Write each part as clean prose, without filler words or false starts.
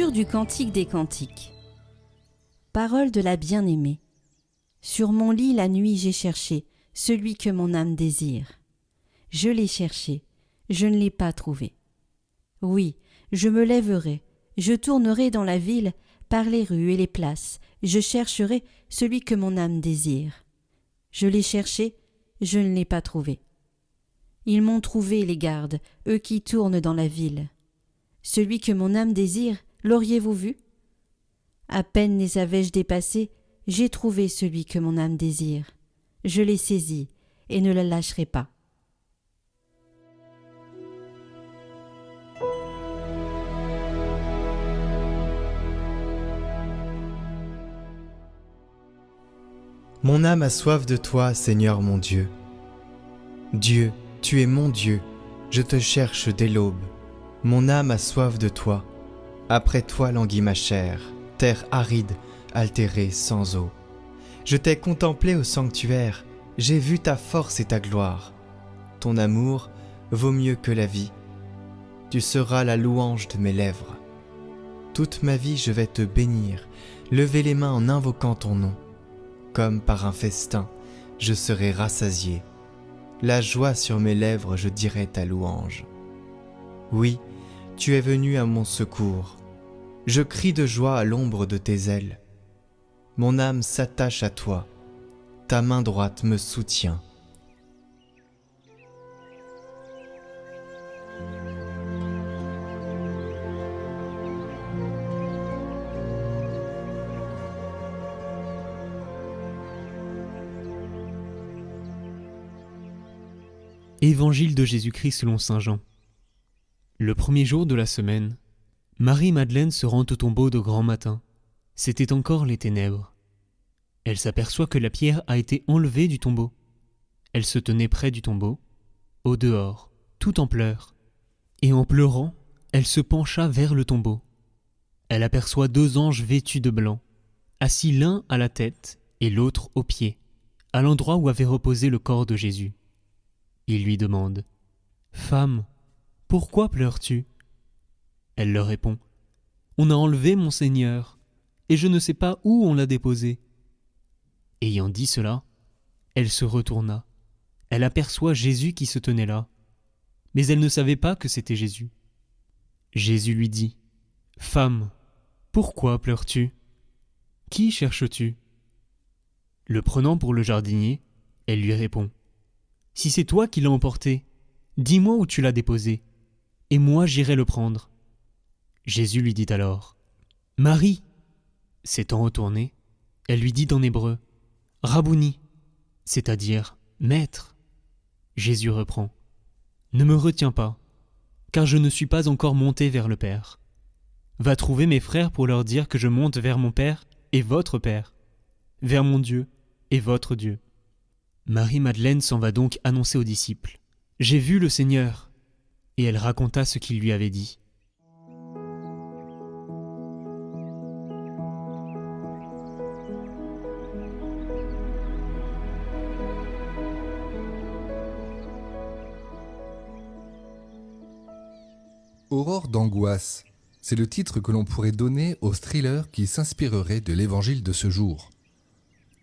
Lecture du Cantique des Cantiques. Parole de la bien-aimée. Sur mon lit la nuit j'ai cherché celui que mon âme désire. Je l'ai cherché, je ne l'ai pas trouvé. Oui, je me lèverai, je tournerai dans la ville, par les rues et les places, je chercherai celui que mon âme désire. Je l'ai cherché, je ne l'ai pas trouvé. Ils m'ont trouvé, les gardes, eux qui tournent dans la ville. Celui que mon âme désire, l'auriez-vous vu? À peine les avais-je dépassés, j'ai trouvé celui que mon âme désire. Je l'ai saisi et ne le lâcherai pas. Mon âme a soif de toi, Seigneur mon Dieu. Dieu, tu es mon Dieu, je te cherche dès l'aube. Mon âme a soif de toi. Après toi languit ma chair, terre aride, altérée sans eau. Je t'ai contemplé au sanctuaire, j'ai vu ta force et ta gloire. Ton amour vaut mieux que la vie. Tu seras la louange de mes lèvres. Toute ma vie je vais te bénir, lever les mains en invoquant ton nom. Comme par un festin, je serai rassasié. La joie sur mes lèvres, je dirai ta louange. Oui, tu es venu à mon secours. Je crie de joie à l'ombre de tes ailes. Mon âme s'attache à toi. Ta main droite me soutient. Évangile de Jésus-Christ selon saint Jean. Le premier jour de la semaine, Marie-Madeleine se rend au tombeau de grand matin. C'était encore les ténèbres. Elle s'aperçoit que la pierre a été enlevée du tombeau. Elle se tenait près du tombeau, au dehors, tout en pleurs. Et en pleurant, elle se pencha vers le tombeau. Elle aperçoit deux anges vêtus de blanc, assis l'un à la tête et l'autre aux pieds, à l'endroit où avait reposé le corps de Jésus. Ils lui demandent « Femme, pourquoi pleures-tu » Elle leur répond « On a enlevé mon Seigneur, et je ne sais pas où on l'a déposé. » Ayant dit cela, elle se retourna. Elle aperçoit Jésus qui se tenait là, mais elle ne savait pas que c'était Jésus. Jésus lui dit « Femme, pourquoi pleures-tu? Qui cherches-tu » Le prenant pour le jardinier, elle lui répond « Si c'est toi qui l'as emporté, dis-moi où tu l'as déposé, et moi j'irai le prendre. » Jésus lui dit alors « Marie !» S'étant retournée, elle lui dit en hébreu « Rabouni !» c'est-à-dire « Maître !» Jésus reprend « Ne me retiens pas, car je ne suis pas encore monté vers le Père. Va trouver mes frères pour leur dire que je monte vers mon Père et votre Père, vers mon Dieu et votre Dieu. » Marie-Madeleine s'en va donc annoncer aux disciples « J'ai vu le Seigneur !» Et elle raconta ce qu'il lui avait dit. Aurore d'angoisse, c'est le titre que l'on pourrait donner au thriller qui s'inspirerait de l'évangile de ce jour.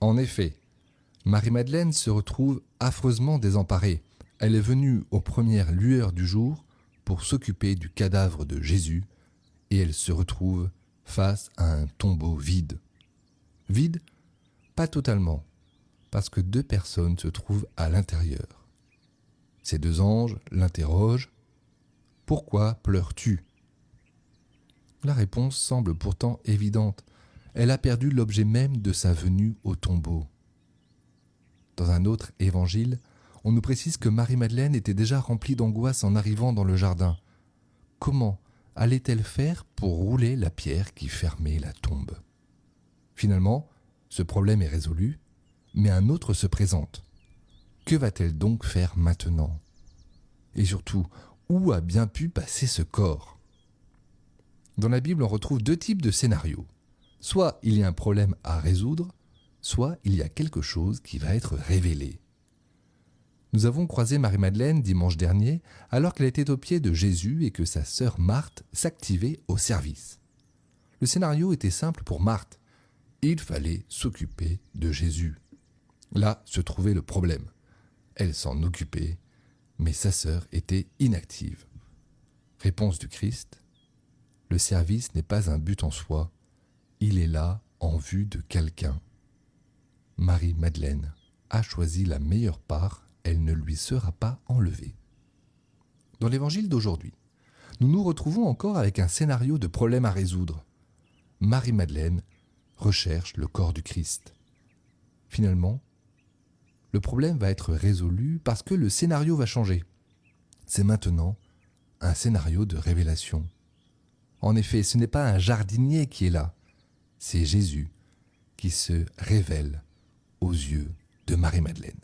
En effet, Marie-Madeleine se retrouve affreusement désemparée. Elle est venue aux premières lueurs du jour pour s'occuper du cadavre de Jésus et elle se retrouve face à un tombeau vide. Vide? Pas totalement, parce que deux personnes se trouvent à l'intérieur. Ces deux anges l'interrogent « Pourquoi pleures-tu » La réponse semble pourtant évidente. Elle a perdu l'objet même de sa venue au tombeau. Dans un autre évangile, on nous précise que Marie-Madeleine était déjà remplie d'angoisse en arrivant dans le jardin. Comment allait-elle faire pour rouler la pierre qui fermait la tombe? Finalement, ce problème est résolu, mais un autre se présente. Que va-t-elle donc faire maintenant? Et surtout, où a bien pu passer ce corps? Dans la Bible, on retrouve deux types de scénarios. Soit il y a un problème à résoudre, soit il y a quelque chose qui va être révélé. Nous avons croisé Marie-Madeleine dimanche dernier alors qu'elle était aux pieds de Jésus et que sa sœur Marthe s'activait au service. Le scénario était simple pour Marthe. Il fallait s'occuper de Jésus. Là se trouvait le problème. Elle s'en occupait, mais sa sœur était inactive. Réponse du Christ: le service n'est pas un but en soi, il est là en vue de quelqu'un. Marie-Madeleine a choisi la meilleure part, elle ne lui sera pas enlevée. Dans l'évangile d'aujourd'hui, nous nous retrouvons encore avec un scénario de problème à résoudre. Marie-Madeleine recherche le corps du Christ. Finalement, le problème va être résolu parce que le scénario va changer. C'est maintenant un scénario de révélation. En effet, ce n'est pas un jardinier qui est là, c'est Jésus qui se révèle aux yeux de Marie-Madeleine.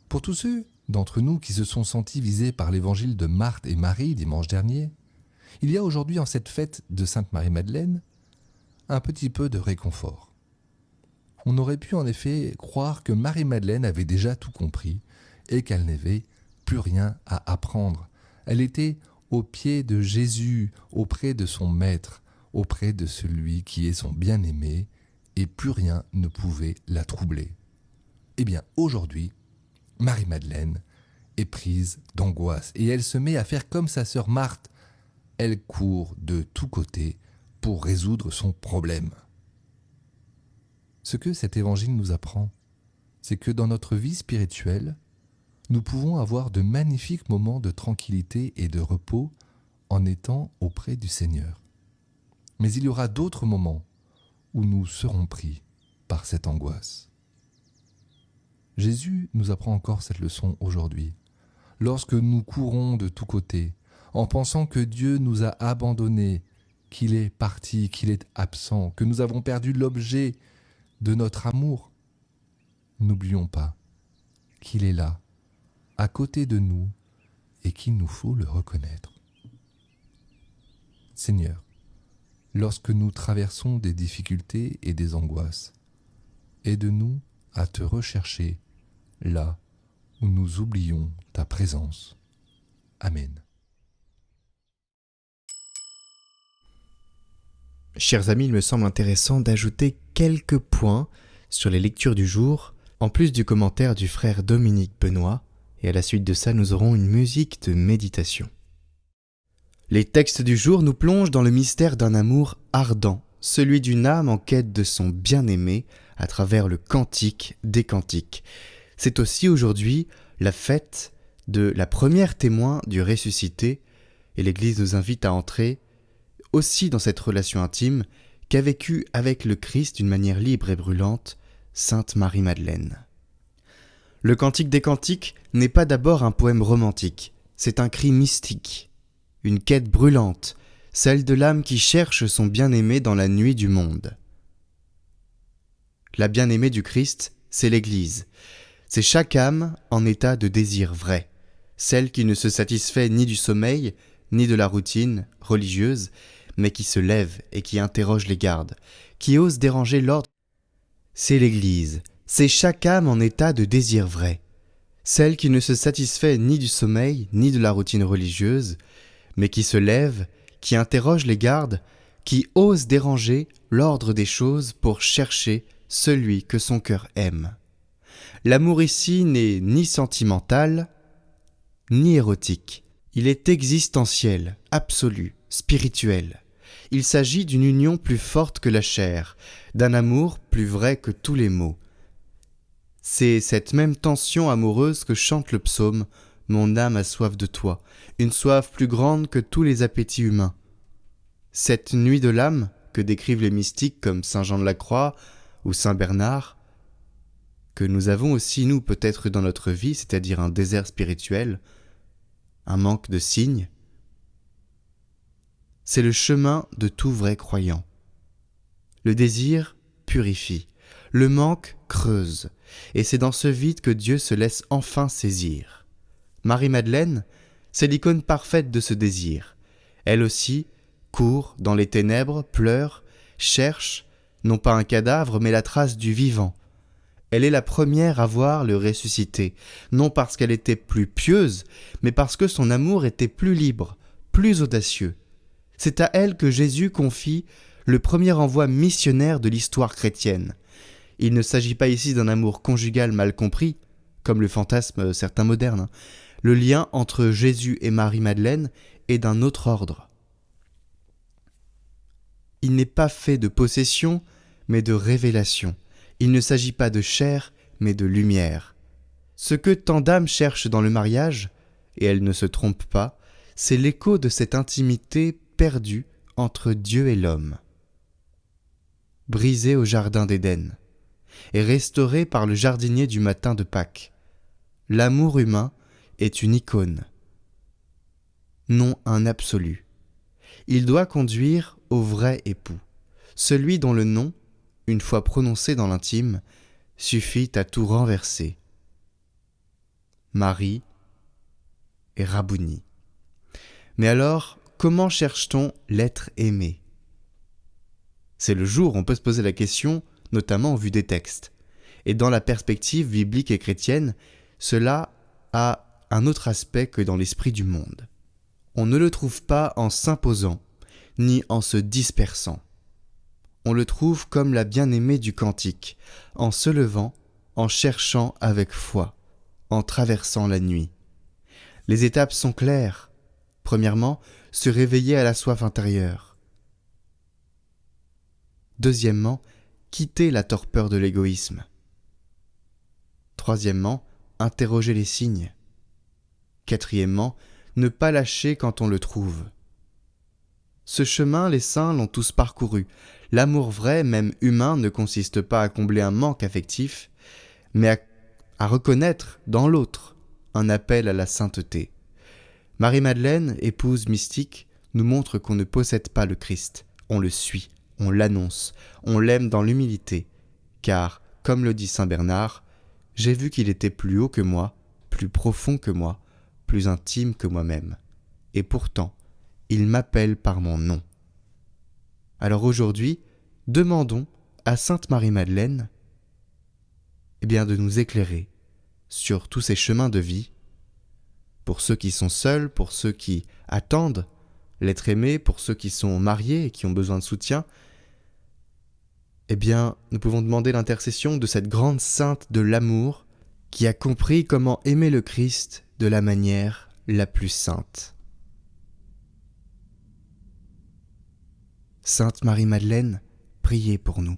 Pour tous ceux d'entre nous qui se sont sentis visés par l'évangile de Marthe et Marie dimanche dernier, il y a aujourd'hui en cette fête de Sainte Marie-Madeleine un petit peu de réconfort. On aurait pu en effet croire que Marie-Madeleine avait déjà tout compris et qu'elle n'avait plus rien à apprendre. Elle était aux pieds de Jésus, auprès de son Maître, auprès de celui qui est son bien-aimé, et plus rien ne pouvait la troubler. Eh bien, aujourd'hui, Marie-Madeleine est prise d'angoisse et elle se met à faire comme sa sœur Marthe. Elle court de tous côtés pour résoudre son problème. Ce que cet évangile nous apprend, c'est que dans notre vie spirituelle, nous pouvons avoir de magnifiques moments de tranquillité et de repos en étant auprès du Seigneur. Mais il y aura d'autres moments où nous serons pris par cette angoisse. Jésus nous apprend encore cette leçon aujourd'hui. Lorsque nous courons de tous côtés, en pensant que Dieu nous a abandonnés, qu'il est parti, qu'il est absent, que nous avons perdu l'objet de notre amour, n'oublions pas qu'il est là, à côté de nous, et qu'il nous faut le reconnaître. Seigneur, lorsque nous traversons des difficultés et des angoisses, aide-nous à te rechercher là où nous oublions ta présence. Amen. Chers amis, il me semble intéressant d'ajouter quelques points sur les lectures du jour, en plus du commentaire du frère Dominique Benoît, et à la suite de ça, nous aurons une musique de méditation. Les textes du jour nous plongent dans le mystère d'un amour ardent, celui d'une âme en quête de son bien-aimé à travers le cantique des cantiques. C'est aussi aujourd'hui la fête de la première témoin du ressuscité, et l'Église nous invite à entrer aussi dans cette relation intime qu'a vécue avec le Christ d'une manière libre et brûlante Sainte Marie-Madeleine. Le Cantique des Cantiques n'est pas d'abord un poème romantique, c'est un cri mystique, une quête brûlante, celle de l'âme qui cherche son bien-aimé dans la nuit du monde. La bien-aimée du Christ, c'est l'Église. C'est chaque âme en état de désir vrai, celle qui ne se satisfait ni du sommeil, ni de la routine religieuse, mais qui se lève et qui interroge les gardes, qui ose déranger l'ordre. C'est l'Église, c'est chaque âme en état de désir vrai, celle qui ne se satisfait ni du sommeil, ni de la routine religieuse, mais qui se lève, qui interroge les gardes, qui ose déranger l'ordre des choses pour chercher celui que son cœur aime. L'amour ici n'est ni sentimental, ni érotique. Il est existentiel, absolu, spirituel. Il s'agit d'une union plus forte que la chair, d'un amour plus vrai que tous les mots. C'est cette même tension amoureuse que chante le psaume « Mon âme a soif de toi », une soif plus grande que tous les appétits humains. Cette nuit de l'âme, que décrivent les mystiques comme Saint Jean de la Croix ou Saint Bernard, que nous avons aussi nous peut-être dans notre vie, c'est-à-dire un désert spirituel, un manque de signes, c'est le chemin de tout vrai croyant. Le désir purifie, le manque creuse, et c'est dans ce vide que Dieu se laisse enfin saisir. Marie-Madeleine, c'est l'icône parfaite de ce désir. Elle aussi court dans les ténèbres, pleure, cherche, non pas un cadavre, mais la trace du vivant. Elle est la première à voir le ressuscité, non parce qu'elle était plus pieuse, mais parce que son amour était plus libre, plus audacieux. C'est à elle que Jésus confie le premier envoi missionnaire de l'histoire chrétienne. Il ne s'agit pas ici d'un amour conjugal mal compris, comme le fantasment certains modernes. Le lien entre Jésus et Marie-Madeleine est d'un autre ordre. Il n'est pas fait de possession, mais de révélation. Il ne s'agit pas de chair, mais de lumière. Ce que tant d'âmes cherchent dans le mariage, et elles ne se trompent pas, c'est l'écho de cette intimité perdue entre Dieu et l'homme. Brisée au jardin d'Éden, et restaurée par le jardinier du matin de Pâques, l'amour humain est une icône, non un absolu. Il doit conduire au vrai époux, celui dont le nom, une fois prononcé dans l'intime, suffit à tout renverser. Marie et Rabouni. Mais alors, comment cherche-t-on l'être aimé ? C'est le jour où on peut se poser la question, notamment au vu des textes. Et dans la perspective biblique et chrétienne, cela a un autre aspect que dans l'esprit du monde. On ne le trouve pas en s'imposant, ni en se dispersant. On le trouve comme la bien-aimée du cantique, en se levant, en cherchant avec foi, en traversant la nuit. Les étapes sont claires. Premièrement, se réveiller à la soif intérieure. Deuxièmement, quitter la torpeur de l'égoïsme. Troisièmement, interroger les signes. Quatrièmement, ne pas lâcher quand on le trouve. Ce chemin, les saints l'ont tous parcouru. L'amour vrai, même humain, ne consiste pas à combler un manque affectif, mais à reconnaître dans l'autre un appel à la sainteté. Marie-Madeleine, épouse mystique, nous montre qu'on ne possède pas le Christ, on le suit, on l'annonce, on l'aime dans l'humilité, car, comme le dit saint Bernard, « J'ai vu qu'il était plus haut que moi, plus profond que moi, plus intime que moi-même, et pourtant, il m'appelle par mon nom. » Alors aujourd'hui, demandons à sainte Marie-Madeleine de nous éclairer sur tous ces chemins de vie, pour ceux qui sont seuls, pour ceux qui attendent l'être aimé, pour ceux qui sont mariés et qui ont besoin de soutien. Nous pouvons demander l'intercession de cette grande sainte de l'amour qui a compris comment aimer le Christ de la manière la plus sainte. Sainte Marie-Madeleine, priez pour nous.